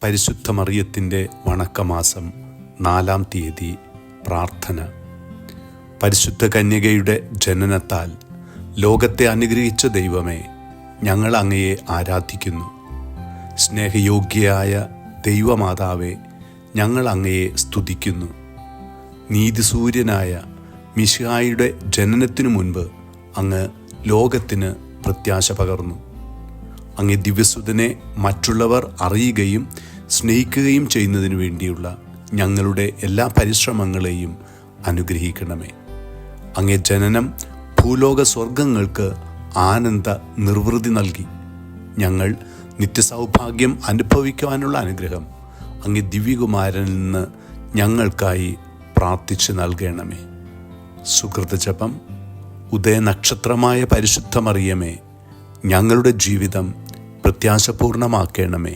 പരിശുദ്ധ മറിയത്തിൻ്റെ വണക്കമാസം 4-ാം തീയതി പ്രാർത്ഥന. പരിശുദ്ധ കന്യകയുടെ ജനനത്താൽ ലോകത്തെ അനുഗ്രഹിച്ച ദൈവമേ, ഞങ്ങൾ അങ്ങയെ ആരാധിക്കുന്നു. സ്നേഹയോഗ്യയായ ദൈവമാതാവേ, ഞങ്ങൾ അങ്ങയെ സ്തുതിക്കുന്നു. നീതിസൂര്യനായ മിശിഹായുടെ ജനനത്തിനു മുൻപ് അങ്ങ് ലോകത്തിന് പ്രത്യാശ പകർന്നു. അങ്ങേ ദിവ്യസുതനെ മറ്റുള്ളവർ അറിയുകയും സ്നേഹിക്കുകയും ചെയ്യുന്നതിനു വേണ്ടിയുള്ള ഞങ്ങളുടെ എല്ലാ പരിശ്രമങ്ങളെയും അനുഗ്രഹിക്കണമേ. അങ്ങേ ജനനം ഭൂലോക സ്വർഗങ്ങൾക്ക് ആനന്ദ നിർവൃതി നൽകി. ഞങ്ങൾ നിത്യസൗഭാഗ്യം അനുഭവിക്കുവാനുള്ള അനുഗ്രഹം അങ്ങേ ദിവ്യകുമാരനിൽ നിന്ന് ഞങ്ങൾക്കായി പ്രാർത്ഥിച്ചു നൽകണമേ. സുകൃതജപം. ഉദയനക്ഷത്രമായ പരിശുദ്ധ മറിയമേ, ഞങ്ങളുടെ ജീവിതം പ്രത്യാശപൂർണമാക്കണമേ.